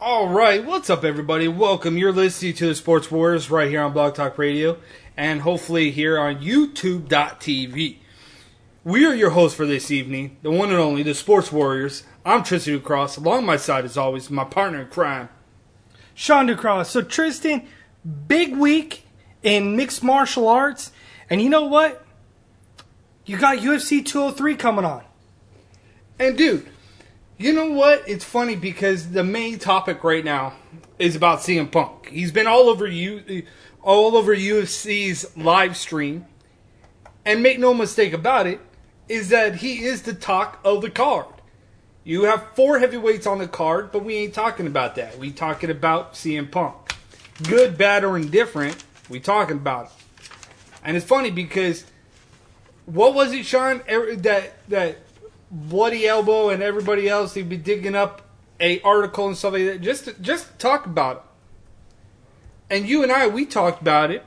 All right, what's up, everybody? Welcome. You're listening to the Sports Warriors right here on Blog Talk Radio and hopefully here on YouTube.tv. We are your hosts for this evening, the one and only, the Sports Warriors. I'm Tristan Ducross. Along my side, as always, my partner in crime, Sean Ducross. So, Tristan, big week in mixed martial arts. And you know what? You got UFC 203 coming on. And, dude, you know what? It's funny because the main topic right now is about CM Punk. He's been all over UFC's live stream. And make no mistake about it, is that he is the talk of the card. You have 4 heavyweights on the card, but we ain't talking about that. We talking about CM Punk. Good, bad, or indifferent, we talking about it. And it's funny because, what was it, Sean? That Bloody Elbow and everybody else, they'd be digging up a article and stuff like that just to talk about it. And you and I, we talked about it.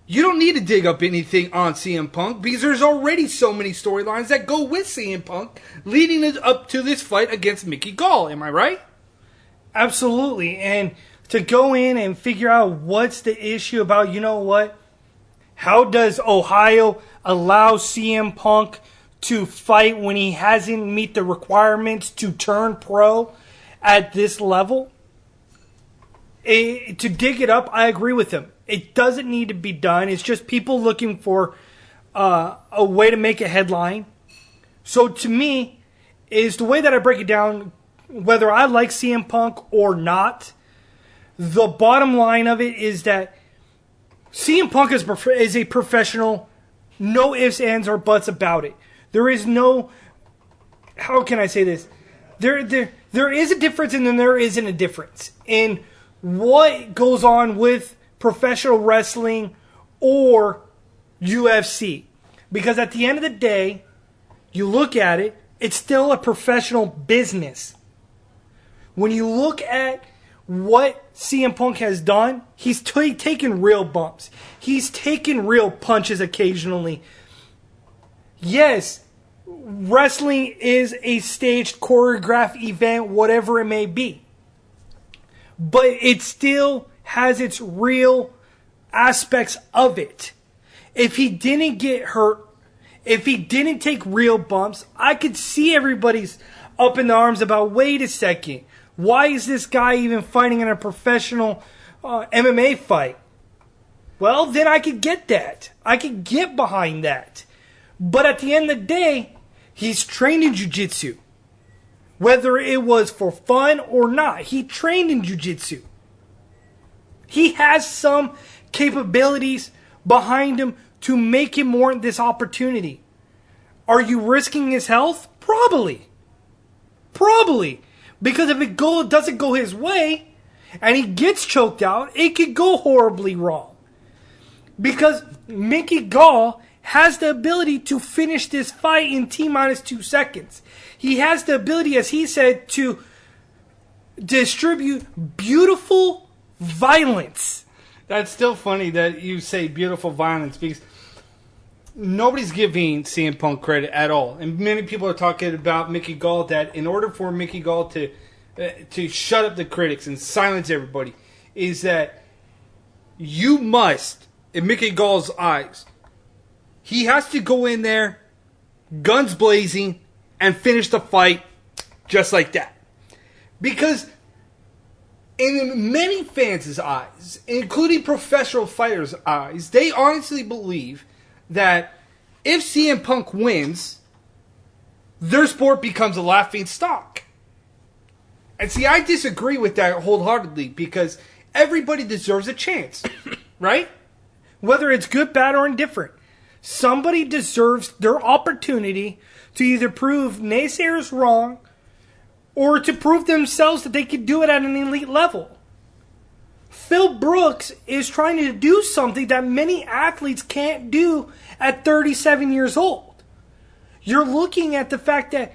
You don't need to dig up anything on CM Punk because there's already so many storylines that go with CM Punk leading us up to this fight against Mickey Gall. Am I right? Absolutely. And to go in and figure out what's the issue about, you know what? How does Ohio allow CM Punk to fight when he hasn't meet the requirements to turn pro at this level? To dig it up, I agree with him. It doesn't need to be done. It's just people looking for a way to make a headline. So to me, is the way that I break it down, whether I like CM Punk or not, the bottom line of it is that CM Punk is a professional, no ifs, ands, or buts about it. There is no, how can I say this? There is a difference and then there isn't a difference in what goes on with professional wrestling or UFC. Because at the end of the day, you look at it, it's still a professional business. When you look at what CM Punk has done, he's taken real bumps. He's taken real punches occasionally. Yes, wrestling is a staged, choreographed event, whatever it may be. But it still has its real aspects of it. If he didn't get hurt, if he didn't take real bumps, I could see everybody's up in the arms about, wait a second, why is this guy even fighting in a professional MMA fight? Well, then I could get that. I could get behind that. But at the end of the day, he's trained in jiu-jitsu. Whether it was for fun or not, he trained in jiu-jitsu. He has some capabilities behind him to make him warrant this opportunity. Are you risking his health? Probably. Because if it doesn't go his way, and he gets choked out, it could go horribly wrong. Because Mickey Gall has the ability to finish this fight in T-minus 2 seconds. He has the ability, as he said, to distribute beautiful violence. That's still funny that you say beautiful violence because nobody's giving CM Punk credit at all. And many people are talking about Mickey Gall, that in order for Mickey Gall to shut up the critics and silence everybody, is that you must, in Mickey Gall's eyes, he has to go in there, guns blazing, and finish the fight just like that. Because in many fans' eyes, including professional fighters' eyes, they honestly believe that if CM Punk wins, their sport becomes a laughing stock. And see, I disagree with that wholeheartedly because everybody deserves a chance, right? Whether it's good, bad, or indifferent. Somebody deserves their opportunity to either prove naysayers wrong or to prove themselves that they can do it at an elite level. Phil Brooks is trying to do something that many athletes can't do at 37 years old. You're looking at the fact that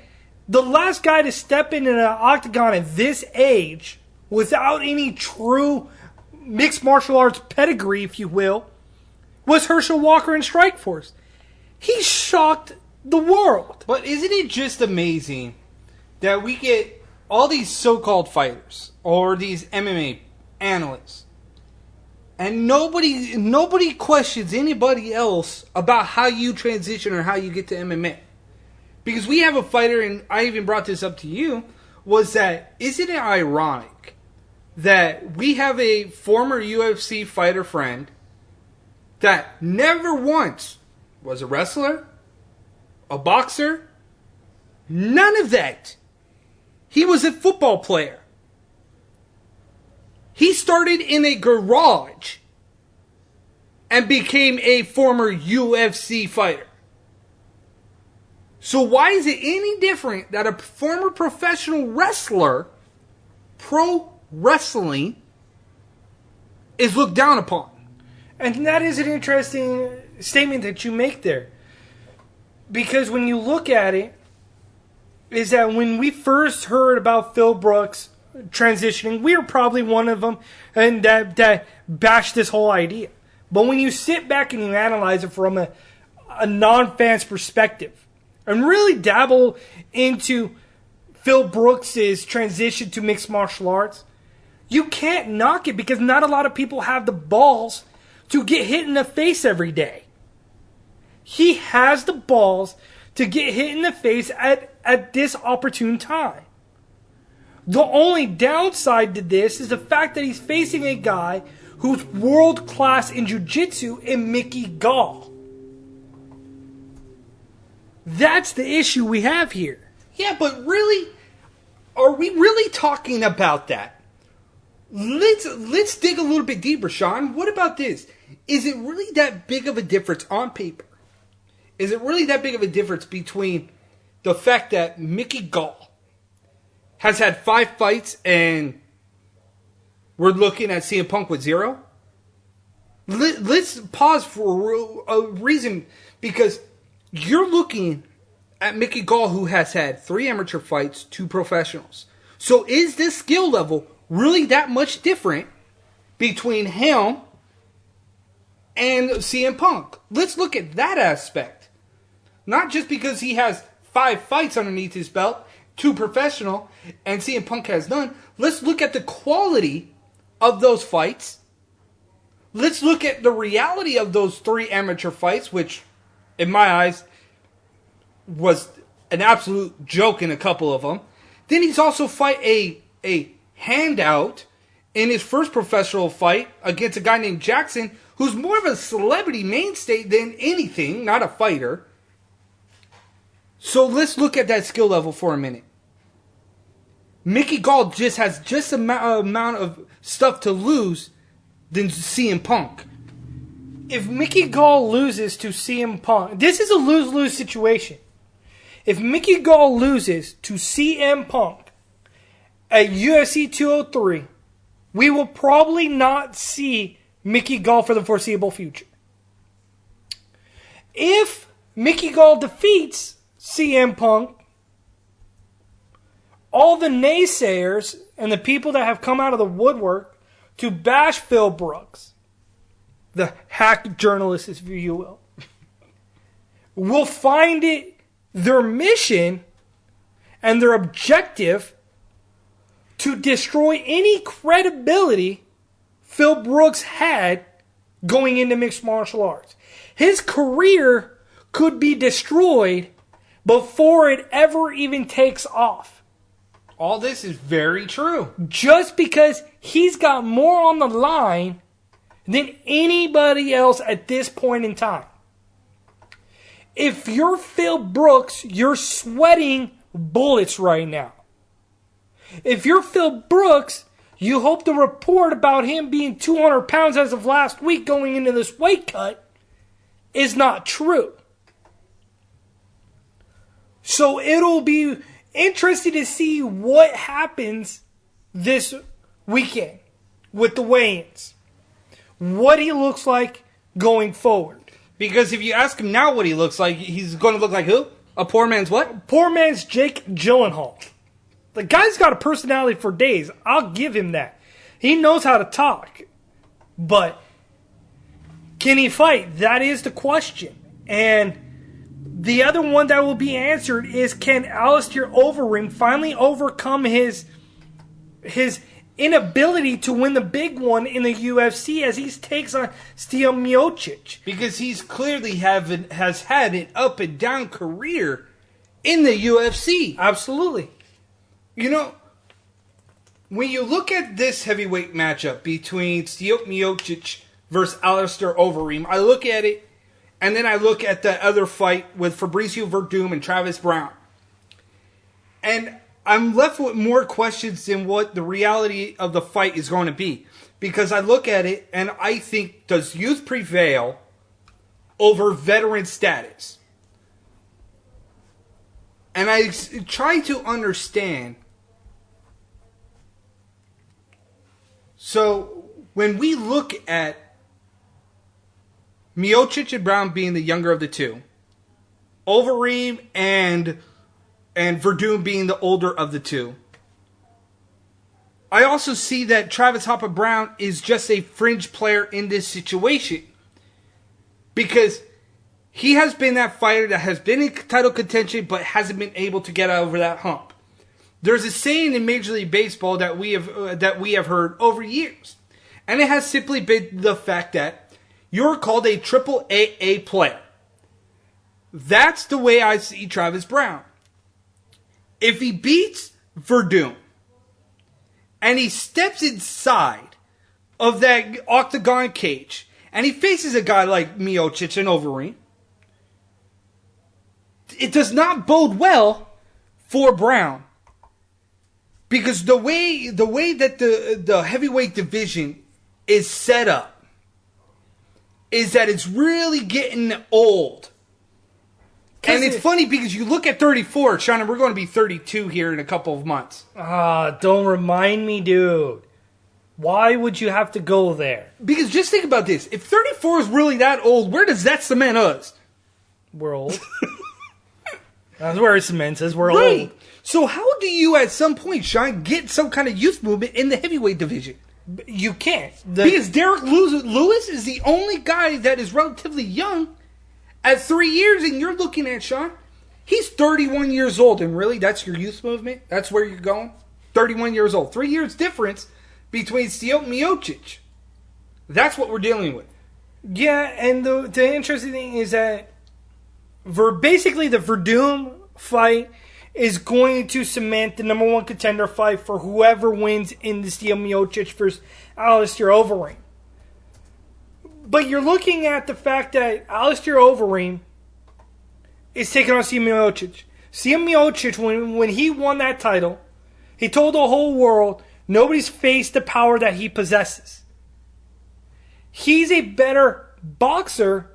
the last guy to step into an octagon at this age without any true mixed martial arts pedigree, if you will, was Herschel Walker in Strikeforce. He shocked the world. But isn't it just amazing that we get all these so-called fighters or these MMA analysts, and nobody questions anybody else about how you transition or how you get to MMA. Because we have a fighter, and I even brought this up to you, was that, isn't it ironic that we have a former UFC fighter friend that never once was a wrestler, a boxer, none of that. He was a football player. He started in a garage and became a former UFC fighter. So why is it any different that a former professional wrestler, pro wrestling, is looked down upon? And that is an interesting statement that you make there. Because when you look at it, is that when we first heard about Phil Brooks transitioning, we were probably one of them and that bashed this whole idea. But when you sit back and you analyze it from a non-fan's perspective, and really dabble into Phil Brooks' transition to mixed martial arts, you can't knock it because not a lot of people have the balls to get hit in the face every day. He has the balls to get hit in the face at this opportune time. The only downside to this is the fact that he's facing a guy who's world class in jiu-jitsu in Mickey Gall. That's the issue we have here. Yeah, but really, are we really talking about that? Let's dig a little bit deeper, Sean. What about this? Is it really that big of a difference on paper? Is it really that big of a difference between the fact that Mickey Gall has had 5 fights and we're looking at CM Punk with 0? Let's pause for a reason, because you're looking at Mickey Gall, who has had 3 amateur fights, 2 professionals. So is this skill level really that much different between him and CM Punk? Let's look at that aspect. Not just because he has 5 fights underneath his belt, 2 professional, and CM Punk has none. Let's look at the quality of those fights. Let's look at the reality of those 3 amateur fights, which, in my eyes, was an absolute joke in a couple of them. Then he's also fight a handout in his first professional fight against a guy named Jackson, who's more of a celebrity mainstay than anything, not a fighter. So let's look at that skill level for a minute. Mickey Gall just has just amount of stuff to lose than CM Punk. If Mickey Gall loses to CM Punk, this is a lose-lose situation. If Mickey Gall loses to CM Punk at UFC 203, we will probably not see Mickey Gall for the foreseeable future. If Mickey Gall defeats CM Punk, all the naysayers and the people that have come out of the woodwork to bash Phil Brooks, the hack journalist, if you will find it their mission and their objective to destroy any credibility Phil Brooks had going into mixed martial arts. His career could be destroyed before it ever even takes off. All this is very true. Just because he's got more on the line than anybody else at this point in time. If you're Phil Brooks, you're sweating bullets right now. If you're Phil Brooks, you hope the report about him being 200 pounds as of last week going into this weight cut is not true. So it'll be interesting to see what happens this weekend with the weigh-ins. What he looks like going forward. Because if you ask him now what he looks like, he's going to look like who? A poor man's what? Poor man's Jake Gyllenhaal. The guy's got a personality for days. I'll give him that. He knows how to talk. But can he fight? That is the question. And The other one that will be answered is, can Alistair Overeem finally overcome his inability to win the big one in the UFC as he takes on Stipe Miocic? Because he's clearly has had an up and down career in the UFC. Absolutely. You know, when you look at this heavyweight matchup between Stipe Miocic versus Alistair Overeem, I look at it, and then I look at the other fight with Fabricio Verdum and Travis Brown. And I'm left with more questions than what the reality of the fight is going to be. Because I look at it and I think, does youth prevail over veteran status? And I try to understand. So, when we look at Miocic and Brown being the younger of the two, Overeem and Verdum being the older of the two, I also see that Travis Hopper Brown is just a fringe player in this situation. Because he has been that fighter that has been in title contention but hasn't been able to get over that hump. There's a saying in Major League Baseball that we have heard over years. And it has simply been the fact that you're called a triple AA player. That's the way I see Travis Brown. If he beats Verdum and he steps inside of that octagon cage and he faces a guy like Miocic and Overeem, it does not bode well for Brown. Because the way that the heavyweight division is set up is that it's really getting old. And it's funny because you look at 34, Sean, and we're going to be 32 here in a couple of months. Don't remind me, dude. Why would you have to go there? Because just think about this. If 34 is really that old, where does that cement us? We're old. That's where it cements us. We're old. So how do you at some point, Sean, get some kind of youth movement in the heavyweight division? You can't. Because Derek Lewis is the only guy that is relatively young at 3 years, and you're looking at, Sean, he's 31 years old, and really, that's your youth movement? That's where you're going? 31 years old. 3 years difference between Stipe Miocic. That's what we're dealing with. Yeah, and the interesting thing is that basically the Verdum fight is going to cement the number one contender fight for whoever wins in the Stipe Miocic versus Alistair Overeem. But you're looking at the fact that Alistair Overeem is taking on Stipe Miocic. Stipe Miocic, when he won that title, he told the whole world nobody's faced the power that he possesses. He's a better boxer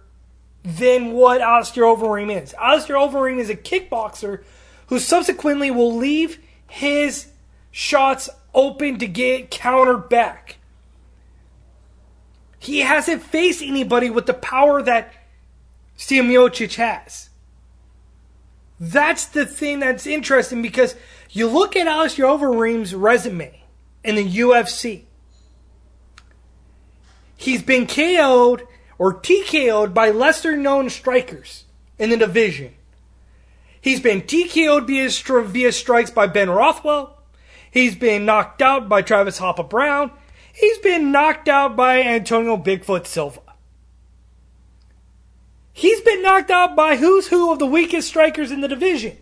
than what Alistair Overeem is. Alistair Overeem is a kickboxer who subsequently will leave his shots open to get countered back. He hasn't faced anybody with the power that Stipe Miocic has. That's the thing that's interesting, because you look at Alistair Overeem's resume in the UFC. He's been KO'd or TKO'd by lesser known strikers in the division. He's been TKO'd via strikes by Ben Rothwell. He's been knocked out by Travis Hopper Brown. He's been knocked out by Antonio Bigfoot Silva. He's been knocked out by who's who of the weakest strikers in the division.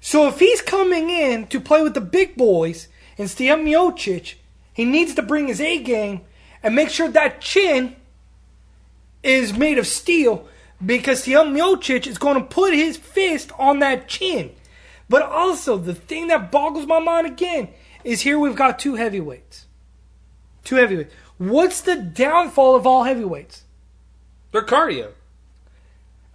So if he's coming in to play with the big boys in Stipe Miocic, he needs to bring his A game and make sure that chin is made of steel, because Stipe Miocic is going to put his fist on that chin. But also, the thing that boggles my mind again is here we've got two heavyweights. Two heavyweights. What's the downfall of all heavyweights? Their cardio.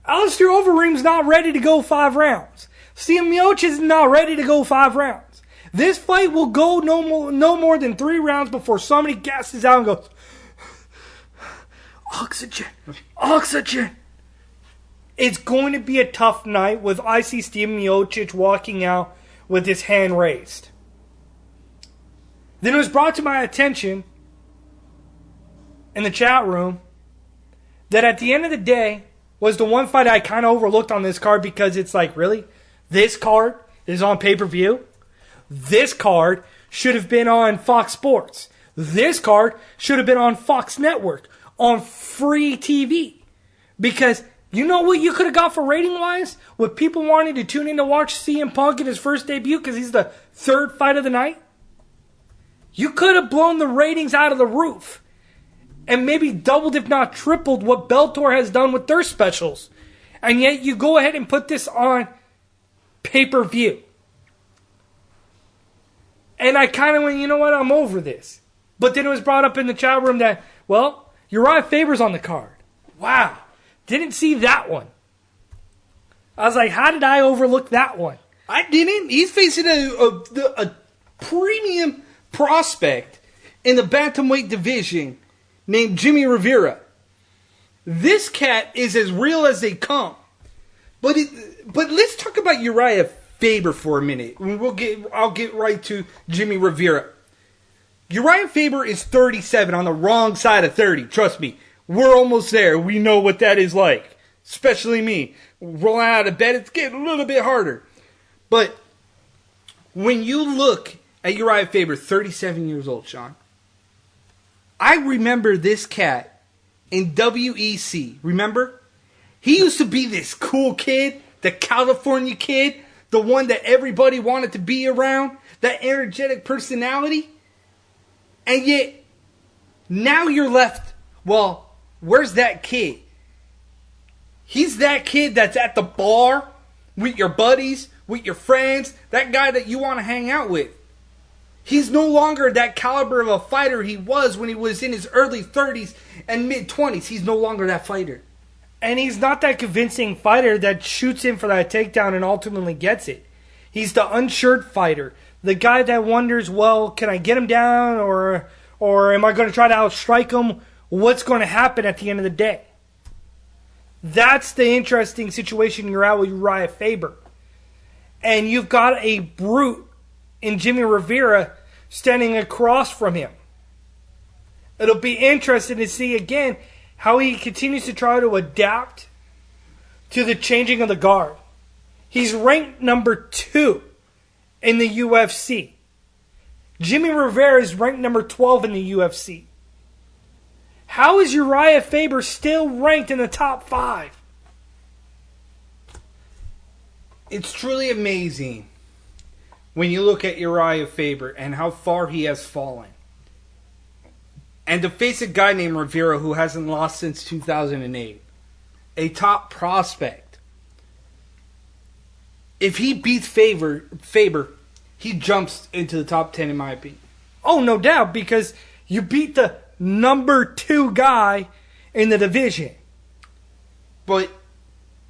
Alistair Overeem's not ready to go 5 rounds. Stipe Miocic is not ready to go 5 rounds. This fight will go no more than 3 rounds before somebody gasses out and goes, oxygen, oxygen. It's going to be a tough night with I see Stipe Miocic walking out with his hand raised. Then it was brought to my attention in the chat room that at the end of the day, was the one fight I kind of overlooked on this card because it's like, really? This card is on pay-per-view? This card should have been on Fox Sports. This card should have been on Fox Network, on free TV. Because you know what you could have got for rating-wise? With people wanting to tune in to watch CM Punk in his first debut because he's the third fight of the night? You could have blown the ratings out of the roof. And maybe doubled, if not tripled, what Bellator has done with their specials. And yet you go ahead and put this on pay-per-view. And I kind of went, you know what, I'm over this. But then it was brought up in the chat room that, well, Uriah Faber's on the card. Wow. Didn't see that one. I was like, how did I overlook that one? I didn't. He's facing a premium prospect in the bantamweight division named Jimmy Rivera. This cat is as real as they come. But let's talk about Uriah Faber for a minute. I'll get right to Jimmy Rivera. Uriah Faber is 37 on the wrong side of 30. Trust me, we're almost there. We know what that is like. Especially me. Rolling out of bed, it's getting a little bit harder. But when you look at Uriah Faber, 37 years old, Sean, I remember this cat in WEC. Remember? He used to be this cool kid, the California kid, the one that everybody wanted to be around, that energetic personality. And yet, now you're left, well, where's that kid? He's that kid that's at the bar with your buddies, with your friends, that guy that you want to hang out with. He's no longer that caliber of a fighter he was when he was in his early 30s and mid-20s. He's no longer that fighter. And he's not that convincing fighter that shoots in for that takedown and ultimately gets it. He's the unshirt fighter. The guy that wonders, well, can I get him down or am I going to try to outstrike him? What's going to happen at the end of the day? That's the interesting situation you're at with Uriah Faber. And you've got a brute in Jimmy Rivera standing across from him. It'll be interesting to see again how he continues to try to adapt to the changing of the guard. He's ranked number 2 in the UFC. Jimmy Rivera is ranked number 12 in the UFC. How is Uriah Faber still ranked in the top 5? It's truly amazing when you look at Uriah Faber and how far he has fallen. And to face a guy named Rivera who hasn't lost since 2008. A top prospect. If he beats Faber, he jumps into the top 10 in my opinion. Oh, no doubt, because you beat the number 2 guy in the division. But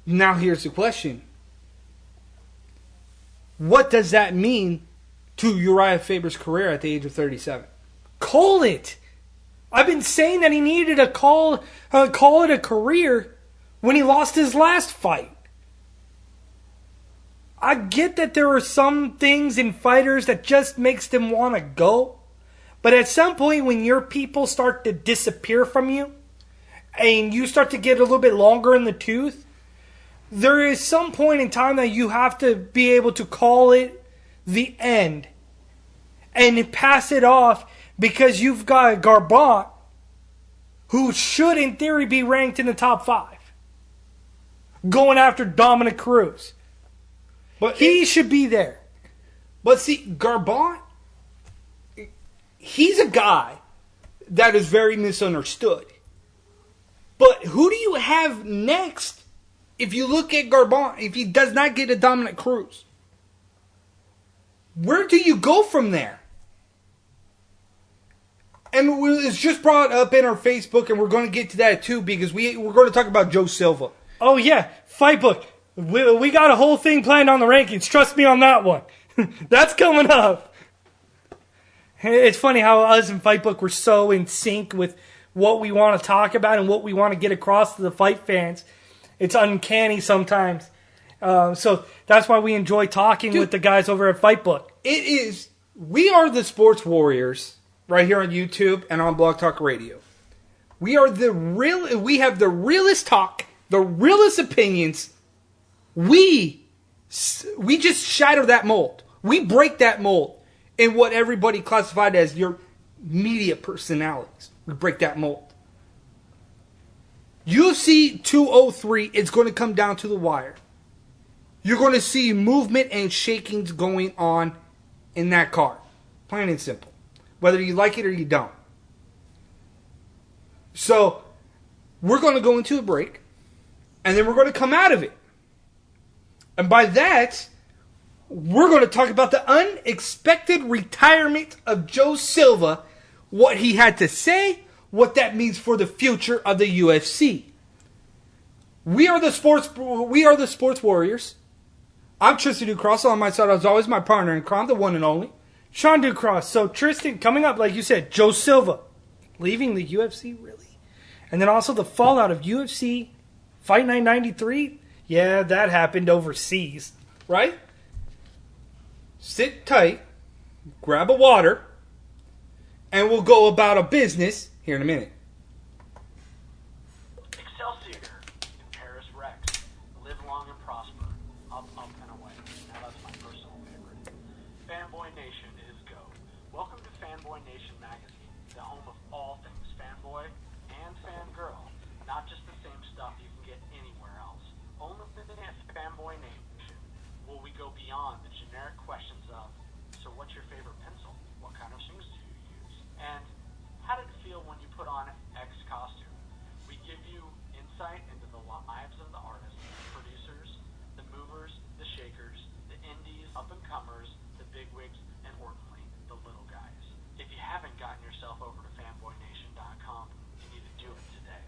now here's the question. What does that mean to Uriah Faber's career at the age of 37? Call it. I've been saying that he needed to call it a career when he lost his last fight. I get that there are some things in fighters that just makes them want to go. But at some point when your people start to disappear from you and you start to get a little bit longer in the tooth, there is some point in time that you have to be able to call it the end and pass it off because you've got a Garbrandt who should in theory be ranked in the top 5 going after Dominic Cruz. But he should be there. But see, Garbrandt, he's a guy that is very misunderstood. But who do you have next if you look at Garbrandt, if he does not get a Dominic Cruz? Where do you go from there? And it's just brought up in our Facebook, and we're going to get to that too, because we're going to talk about Joe Silva. Oh yeah, Fight Book. We got a whole thing planned on the rankings. Trust me on that one. That's coming up. It's funny how us and Fight Book were so in sync with what we want to talk about and what we want to get across to the fight fans. It's uncanny sometimes. So that's why we enjoy talking with the guys over at Fight Book. It is. We are the Sports Warriors right here on YouTube and on Blog Talk Radio. We have the realest talk the realest opinions, we just shatter that mold. We break that mold in what everybody classified as your media personalities. We break that mold. UFC 203 is going to come down to the wire. You're going to see movement and shakings going on in that card. Plain and simple. Whether you like it or you don't. So, we're going to go into a break. And then we're going to come out of it. And by that, we're going to talk about the unexpected retirement of Joe Silva. What he had to say. What that means for the future of the UFC. We are the sports warriors. I'm Tristan Ducross. On my side, as always, my partner in crime, the one and only Sean Ducross. So Tristan, coming up, like you said, Joe Silva leaving the UFC, really, and then also the fallout of UFC Fight Night 93. Yeah, that happened overseas, right? Sit tight, grab a water, and we'll go about a business here in a minute. Excelsior in Paris Rex. Live long and prosper. Up, up, and away. Now that's my personal favorite. Fanboy Nation is go. Welcome to Fanboy Nation magazine, the home of all things fanboy and fangirl. Not just the same stuff you can get anywhere else. Only at Fanboy Nation will we go beyond the generic questions of, so what's your favorite pencil? What kind of shoes do you use? And how did it feel when you put on X costume? We give you insight into the lives of the artists, producers, the movers, the shakers, the indies, up-and-comers, the bigwigs, and importantly, the little guys. If you haven't gotten yourself over to fanboynation.com, you need to do it today.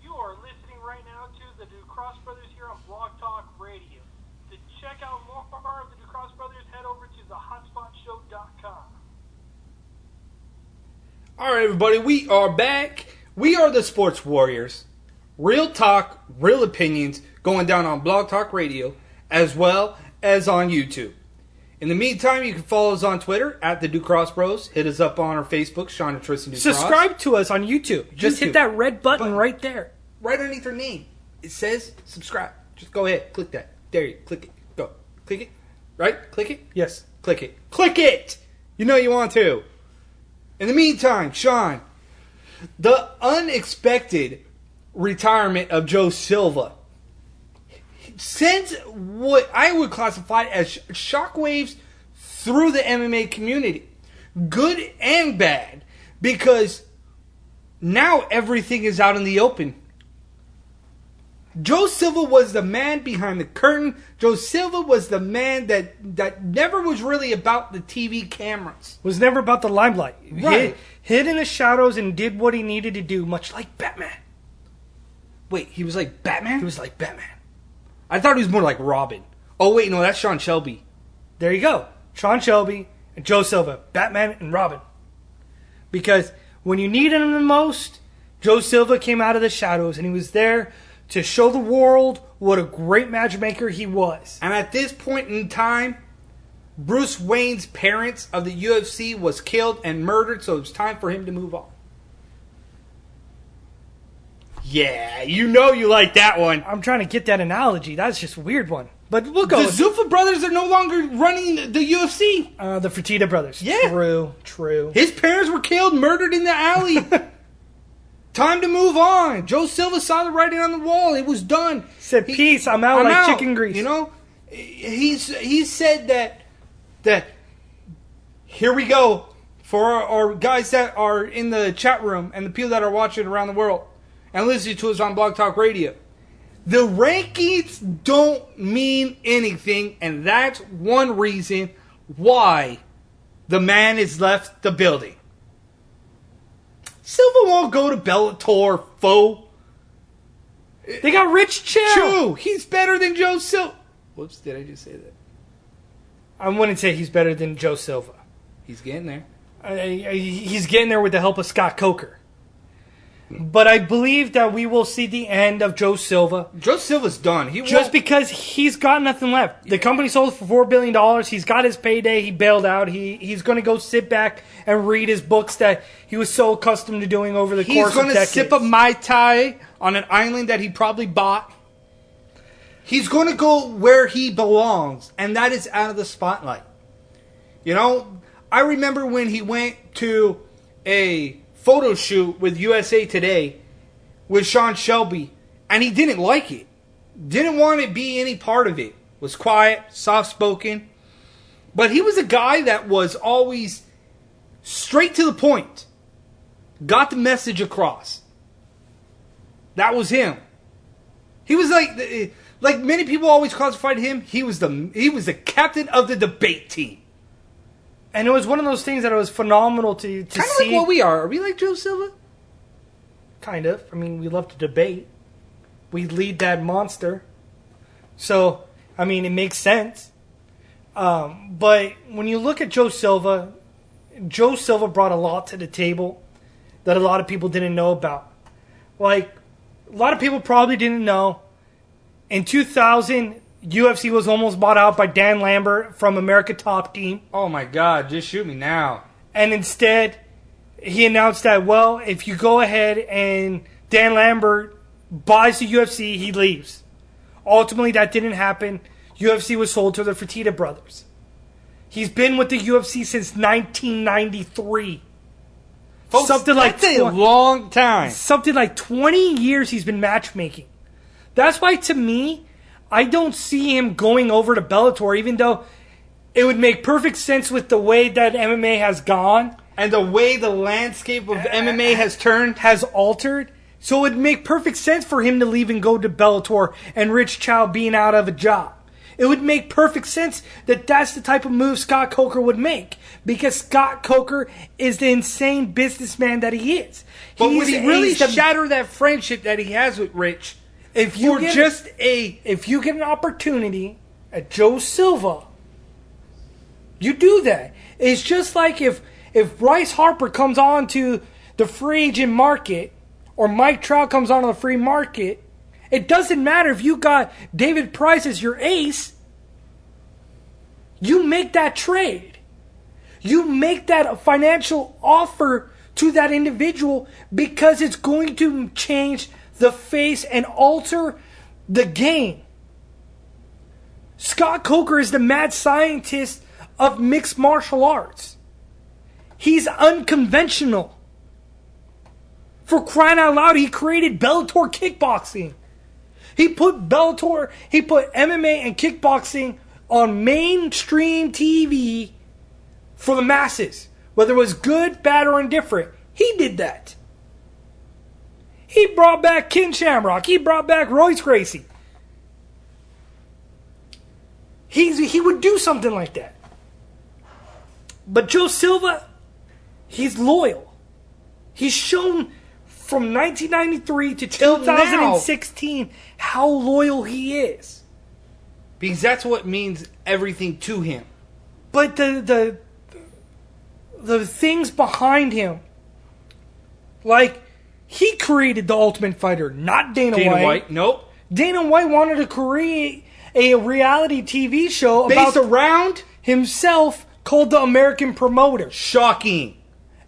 You are listening right now to the Ducross Brothers here on Blog Talk Radio. To check out more of the Ducross Brothers, head over to thehotspotshow.com. All right, everybody, we are back. We are the Sports Warriors. Real talk, real opinions going down on Blog Talk Radio as well as on YouTube. In the meantime, you can follow us on Twitter at the Ducross Bros. Hit us up on our Facebook, Sean and Tristan Ducross. Subscribe to us on YouTube. Just hit that red button right there. Right underneath our name. It says subscribe. Just go ahead. Click that. There you click it. Go. Click it. Right? Click it? Yes. Click it. Click it! You know you want to. In the meantime, Sean, the unexpected retirement of Joe Silva sends what I would classify as shockwaves through the MMA community. Good and bad. Because now everything is out in the open. Joe Silva was the man behind the curtain. Joe Silva was the man that never was really about the TV cameras. Was never about the limelight. Right. Hid in the shadows and did what he needed to do, much like Batman. Wait, he was like Batman? He was like Batman. I thought he was more like Robin. Oh, wait, no, that's Sean Shelby. There you go. Sean Shelby and Joe Silva. Batman and Robin. Because when you needed him the most, Joe Silva came out of the shadows and he was there to show the world what a great matchmaker he was. And at this point in time, Bruce Wayne's parents of the UFC was killed and murdered, so it was time for him to move on. Yeah, you know you like that one. I'm trying to get that analogy. That's just a weird one. But we'll go. The Zuffa brothers are no longer running the UFC. The Fertitta brothers. Yeah. True. His parents were killed, murdered in the alley. Time to move on. Joe Silva saw the writing on the wall. It was done. Said, peace, I'm out like chicken grease. You know, he said that here we go for our guys that are in the chat room and the people that are watching around the world and listening to us on Blog Talk Radio. The rankings don't mean anything, and that's one reason why the man has left the building. Silva won't go to Bellator, foe. They got Rich Chill. True. He's better than Joe Silva. Whoops, did I just say that? I wouldn't say he's better than Joe Silva. He's getting there. He's getting there with the help of Scott Coker. But I believe that we will see the end of Joe Silva. Joe Silva's done. Just because he's got nothing left. The company sold for $4 billion. He's got his payday. He bailed out. He's going to go sit back and read his books that he was so accustomed to doing over the course of decades. He's going to sip a Mai Tai on an island that he probably bought. He's going to go where he belongs, and that is out of the spotlight. You know, I remember when he went to a photo shoot with USA Today with Sean Shelby, and he didn't like it. Didn't want to be any part of it. Was quiet, soft-spoken. But he was a guy that was always straight to the point. Got the message across. That was him. He was like many people always classified him, he was the captain of the debate team. And it was one of those things that it was phenomenal to see. Kind of like what we are. Are we like Joe Silva? Kind of. I mean, we love to debate. We lead that monster. So, I mean, it makes sense. But when you look at Joe Silva brought a lot to the table that a lot of people didn't know about. Like, a lot of people probably didn't know. In 2000, UFC was almost bought out by Dan Lambert from America Top Team. Oh my God, just shoot me now. And instead, he announced that, well, if you go ahead and Dan Lambert buys the UFC, he leaves. Ultimately, that didn't happen. UFC was sold to the Fertitta brothers. He's been with the UFC since 1993. Folks, that's a long time. Something like 20 years he's been matchmaking. That's why, to me, I don't see him going over to Bellator, even though it would make perfect sense with the way that MMA has gone. And the way the landscape of MMA has turned. Has altered. So it would make perfect sense for him to leave and go to Bellator and Rich Chow being out of a job. It would make perfect sense that that's the type of move Scott Coker would make. Because Scott Coker is the insane businessman that he is. But would he really shatter that friendship that he has with Rich? If you get an opportunity at Joe Silva, you do that. It's just like if Bryce Harper comes on to the free agent market or Mike Trout comes on the free market, it doesn't matter if you got David Price as your ace. You make that trade. You make that financial offer to that individual because it's going to change the face and alter the game. Scott Coker is the mad scientist of mixed martial arts. He's unconventional. For crying out loud, he created Bellator kickboxing. He put MMA and kickboxing on mainstream TV for the masses. Whether it was good, bad, or indifferent. He did that. He brought back Ken Shamrock. He brought back Royce Gracie. He would do something like that. But Joe Silva, he's loyal. He's shown from 1993 to 2016 how loyal he is. Because that's what means everything to him. But the things behind him, like, he created the Ultimate Fighter, not Dana White. Nope. Dana White wanted to create a reality TV show based around himself called The American Promoter. Shocking.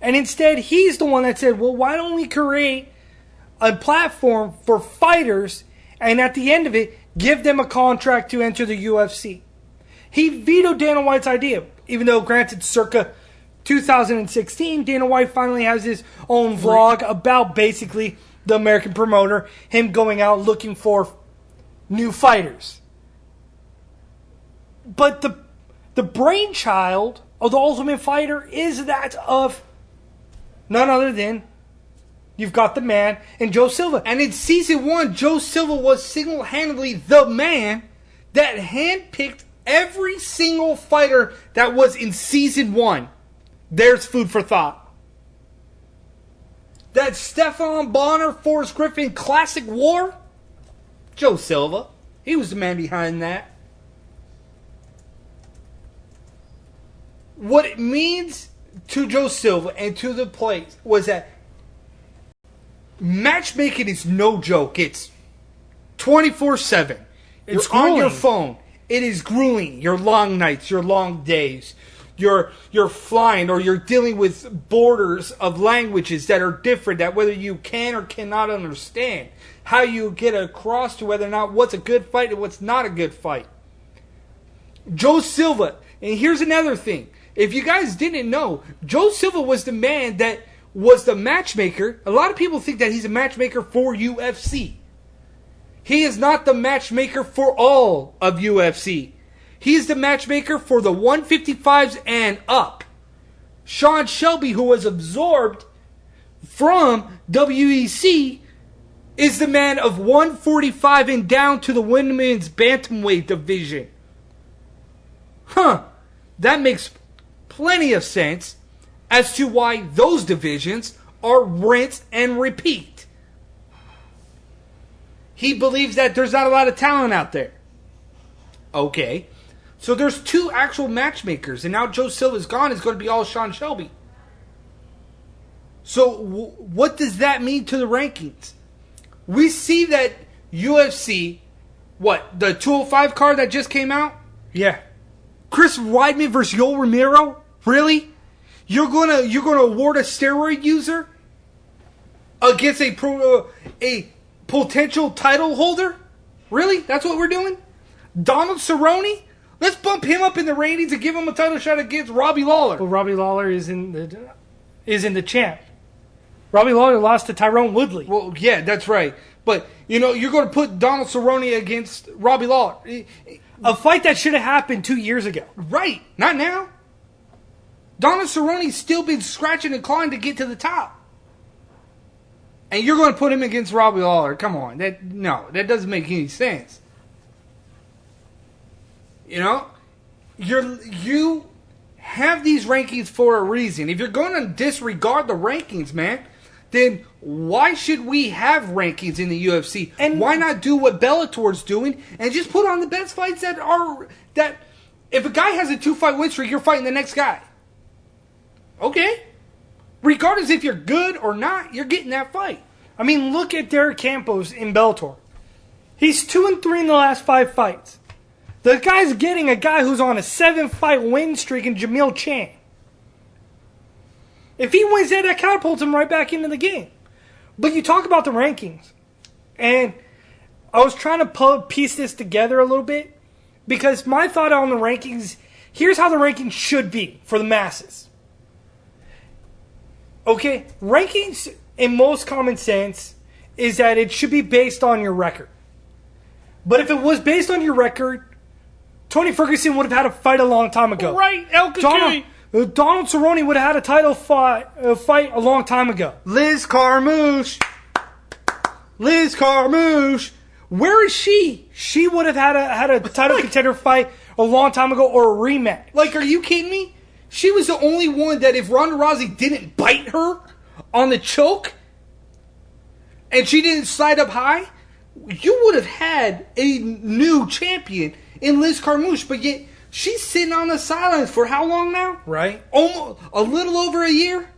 And instead, he's the one that said, well, why don't we create a platform for fighters and at the end of it, give them a contract to enter the UFC. He vetoed Dana White's idea, even though, granted, circa 2016, Dana White finally has his own vlog about basically the American Promoter, him going out looking for new fighters. But the brainchild of the Ultimate Fighter is that of none other than you've got the man and Joe Silva. And in season 1, Joe Silva was single-handedly the man that handpicked every single fighter that was in season 1. There's food for thought. That Stefan Bonner, Forrest Griffin classic war, Joe Silva. He was the man behind that. What it means to Joe Silva and to the place was that matchmaking is no joke. It's 24/7. It's You're on your grueling. phone. It is grueling. Your long nights, your long days. You're flying, or you're dealing with borders of languages that are different, that whether you can or cannot understand. How you get across to whether or not what's a good fight and what's not a good fight. Joe Silva, and here's another thing. If you guys didn't know, Joe Silva was the man that was the matchmaker. A lot of people think that he's a matchmaker for UFC. He is not the matchmaker for all of UFC. He is the matchmaker for the 155s and up. Sean Shelby, who was absorbed from WEC, is the man of 145 and down to the women's bantamweight division. That makes plenty of sense as to why those divisions are rinse and repeat. He believes that there's not a lot of talent out there. Okay. So there's two actual matchmakers, and now Joe Silva's gone. It's going to be all Sean Shelby. So what does that mean to the rankings? We see that UFC, the 205 card that just came out? Yeah. Chris Weidman versus Yoel Romero? Really? You're gonna award a steroid user against a potential title holder? Really? That's what we're doing? Donald Cerrone? Let's bump him up in the ratings and give him a title shot against Robbie Lawler. Well, Robbie Lawler is in the champ. Robbie Lawler lost to Tyrone Woodley. Well, yeah, that's right. But, you're going to put Donald Cerrone against Robbie Lawler. A fight that should have happened 2 years ago. Right. Not now. Donald Cerrone's still been scratching and clawing to get to the top. And you're going to put him against Robbie Lawler. Come on. That doesn't make any sense. You have these rankings for a reason. If you're going to disregard the rankings, man, then why should we have rankings in the UFC? And why not do what Bellator's doing and just put on the best fights that if a guy has a 2-fight win streak, you're fighting the next guy. Okay. Regardless if you're good or not, you're getting that fight. I mean, look at Derek Campos in Bellator. He's 2-3 in the last 5 fights. The guy's getting a guy who's on a 7-fight win streak in Jamil Chan. If he wins that catapults him right back into the game. But you talk about the rankings. And I was trying to piece this together a little bit. Because my thought on the rankings, here's how the rankings should be for the masses. Okay, rankings in most common sense is that it should be based on your record. But if it was based on your record, Tony Ferguson would have had a fight a long time ago. Right, El Couture. Donald Cerrone would have had a title fight a long time ago. Liz Carmouche. Where is she? She would have had a title contender fight a long time ago, or a rematch. Like, are you kidding me? She was the only one that if Ronda Rousey didn't bite her on the choke and she didn't slide up high, you would have had a new champion in Liz Carmouche. But yet she's sitting on the sidelines for how long now? Right. Almost a little over a year.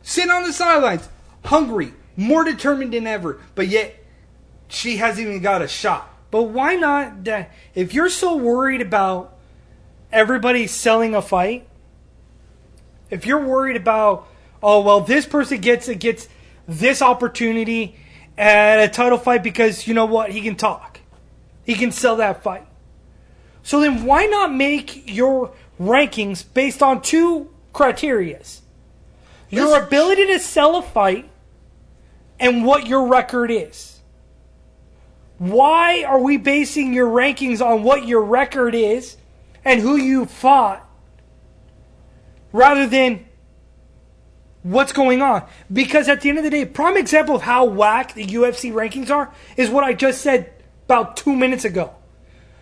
Sitting on the sidelines. Hungry. More determined than ever. But yet she hasn't even got a shot. But why not? If you're so worried about everybody selling a fight, if you're worried about, this person gets this opportunity at a title fight because you know what, he can talk, he can sell that fight. So then why not make your rankings based on 2 criterias? Your ability to sell a fight and what your record is. Why are we basing your rankings on what your record is and who you fought rather than what's going on? Because at the end of the day, prime example of how whack the UFC rankings are is what I just said about 2 minutes ago.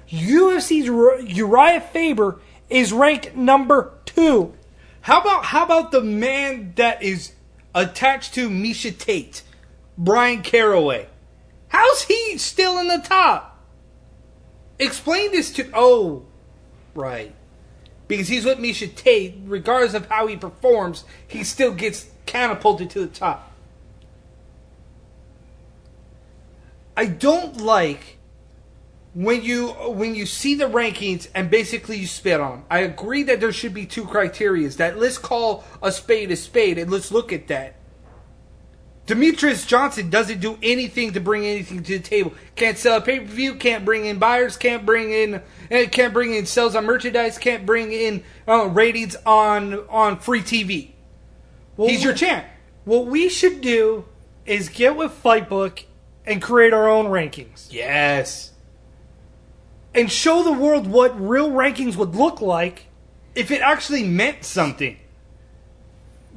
UFC's Uriah Faber is ranked number 2. How about the man that is attached to Miesha Tate, Brian Caraway? How's he still in the top? Explain this to... Oh, right. Because he's with Miesha Tate, regardless of how he performs, he still gets catapulted to the top. I don't like when you see the rankings and basically you spit on them. I agree that there should be two criterias. That let's call a spade and let's look at that. Demetrius Johnson doesn't do anything to bring anything to the table. Can't sell a pay-per-view, can't bring in buyers, can't bring in sales on merchandise, can't bring in ratings on free TV. Well, he's your champ. What we should do is get with Fightbook and create our own rankings. Yes. And show the world what real rankings would look like if it actually meant something.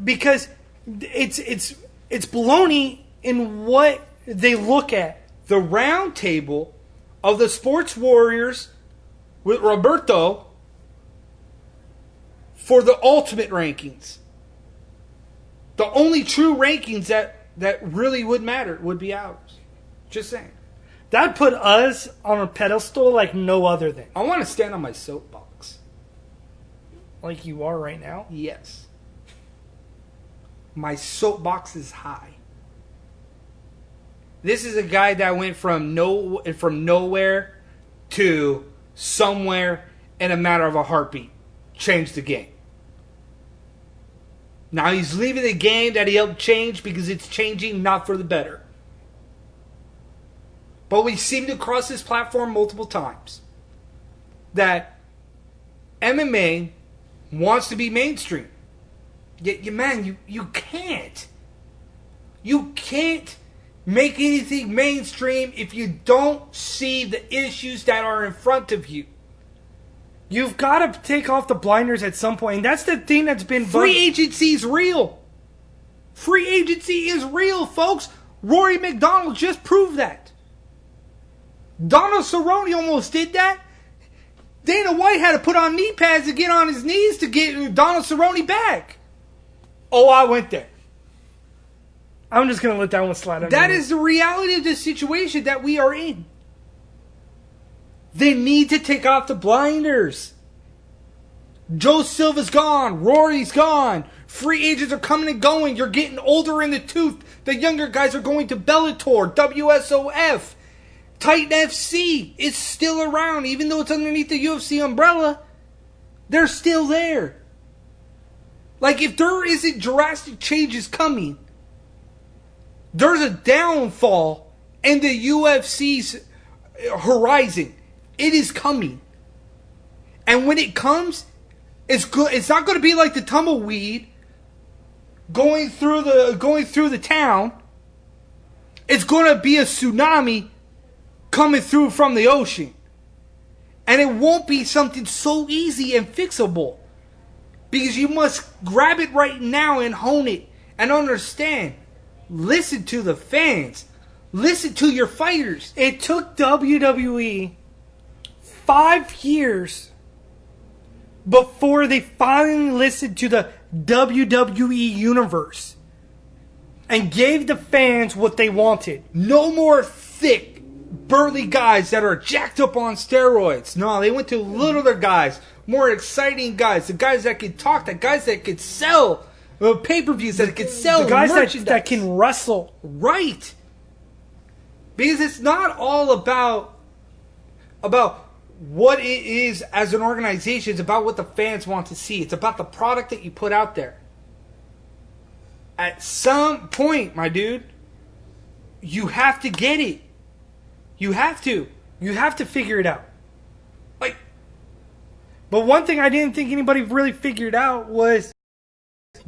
Because it's baloney in what they look at. The round table of the Sports Warriors with Roberto for the ultimate rankings. The only true rankings that really would matter would be ours. Just saying. That'd put us on a pedestal like no other thing. I want to stand on my soapbox. Like you are right now? Yes. My soapbox is high. This is a guy that went from nowhere to somewhere in a matter of a heartbeat. Changed the game. Now he's leaving the game that he helped change because it's changing not for the better. But we've seen it across this platform multiple times that MMA wants to be mainstream. Yet, you can't. You can't make anything mainstream if you don't see the issues that are in front of you. You've got to take off the blinders at some point. And that's the thing that's been... Free agency is real. Free agency is real, folks. Rory McDonald just proved that. Donald Cerrone almost did that. Dana White had to put on knee pads to get on his knees to get Donald Cerrone back. Oh, I went there. I'm just going to let that one slide. That is the reality of the situation that we are in. They need to take off the blinders. Joe Silva's gone. Rory's gone. Free agents are coming and going. You're getting older in the tooth. The younger guys are going to Bellator, WSOF. Titan FC is still around. Even though it's underneath the UFC umbrella, they're still there. Like, if there isn't drastic changes coming, there's a downfall in the UFC's horizon. It is coming. And when it comes, it's good. It's not going to be like the tumbleweed going through the town. It's going to be a tsunami coming through from the ocean. And it won't be something so easy and fixable. Because you must grab it right now and hone it and understand. Listen to the fans. Listen to your fighters. It took WWE 5 years before they finally listened to the WWE universe and gave the fans what they wanted. No more thick, burly guys that are jacked up on steroids. No, they went to littler guys, more exciting guys, the guys that can talk, the guys that can sell pay-per-views, that can sell the guys merchandise. that can wrestle. Right. Because it's not all about what it is as an organization. It's about what the fans want to see. It's about the product that you put out there. At some point, my dude, you have to get it. You have to. You have to figure it out. Like, but one thing I didn't think anybody really figured out was